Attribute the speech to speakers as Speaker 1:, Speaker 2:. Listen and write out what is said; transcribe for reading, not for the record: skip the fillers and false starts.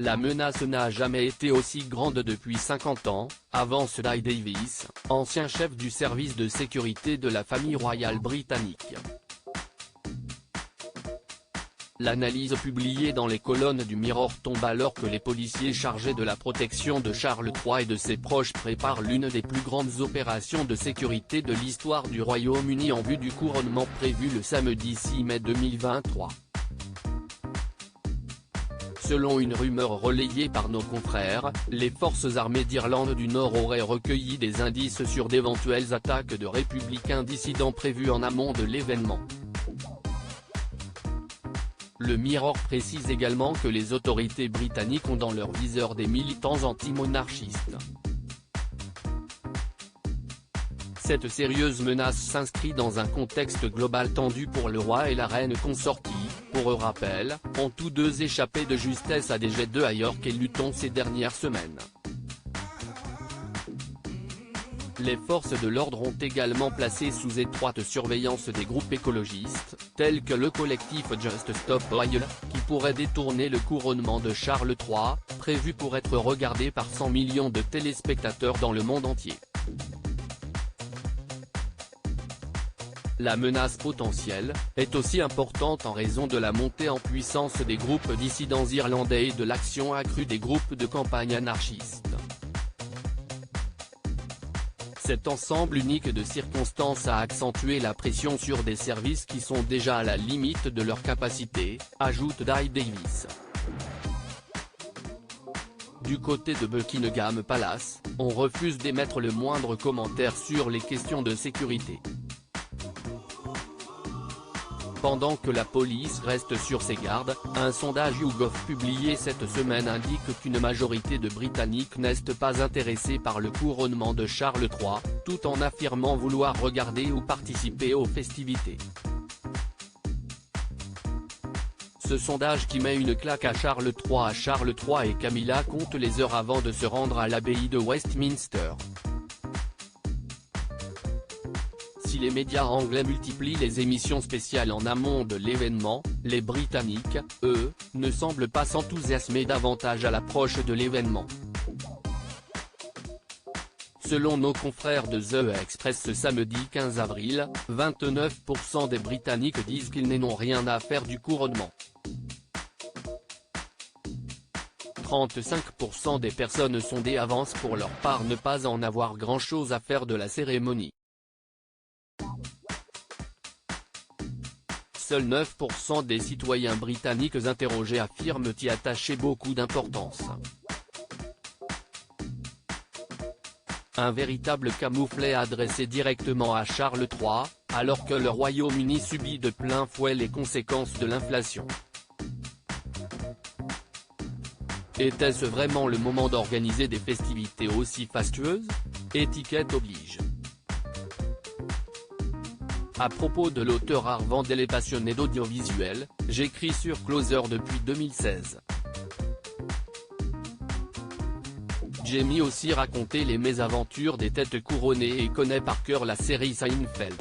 Speaker 1: La menace n'a jamais été aussi grande depuis 50 ans, avance Dai Davis, ancien chef du service de sécurité de la famille royale britannique. L'analyse publiée dans les colonnes du Mirror tombe alors que les policiers chargés de la protection de Charles III et de ses proches préparent l'une des plus grandes opérations de sécurité de l'histoire du Royaume-Uni en vue du couronnement prévu le samedi 6 mai 2023. Selon une rumeur relayée par nos confrères, les forces armées d'Irlande du Nord auraient recueilli des indices sur d'éventuelles attaques de républicains dissidents prévues en amont de l'événement. Le Mirror précise également que les autorités britanniques ont dans leur viseur des militants anti-monarchistes. Cette sérieuse menace s'inscrit dans un contexte global tendu pour le roi et la reine consort qui, pour rappel, ont tous deux échappé de justesse à des jets de York et Luton ces dernières semaines. Les forces de l'ordre ont également placé sous étroite surveillance des groupes écologistes, tels que le collectif Just Stop Oil, qui pourrait détourner le couronnement de Charles III, prévu pour être regardé par 100 millions de téléspectateurs dans le monde entier. La menace potentielle est aussi importante en raison de la montée en puissance des groupes dissidents irlandais et de l'action accrue des groupes de campagne anarchistes. Cet ensemble unique de circonstances a accentué la pression sur des services qui sont déjà à la limite de leur capacité, ajoute Dai Davis. Du côté de Buckingham Palace, on refuse d'émettre le moindre commentaire sur les questions de sécurité. Pendant que la police reste sur ses gardes, un sondage YouGov publié cette semaine indique qu'une majorité de Britanniques n'est pas intéressée par le couronnement de Charles III, tout en affirmant vouloir regarder ou participer aux festivités. Ce sondage qui met une claque à Charles III et Camilla compte les heures avant de se rendre à l'abbaye de Westminster. Si les médias anglais multiplient les émissions spéciales en amont de l'événement, les Britanniques, eux, ne semblent pas s'enthousiasmer davantage à l'approche de l'événement. Selon nos confrères de The Express ce samedi 15 avril, 29% des Britanniques disent qu'ils n'en ont rien à faire du couronnement. 35% des personnes sondées avancent pour leur part ne pas en avoir grand-chose à faire de la cérémonie. Seuls 9% des citoyens britanniques interrogés affirment y attacher beaucoup d'importance. Un véritable camouflet adressé directement à Charles III, alors que le Royaume-Uni subit de plein fouet les conséquences de l'inflation. Était-ce vraiment le moment d'organiser des festivités aussi fastueuses ? Étiquette oblige. À propos de l'auteur Arvandel et passionné d'audiovisuel, j'écris sur Closer depuis 2016. Jamie aussi raconté les mésaventures des têtes couronnées et connaît par cœur la série Seinfeld.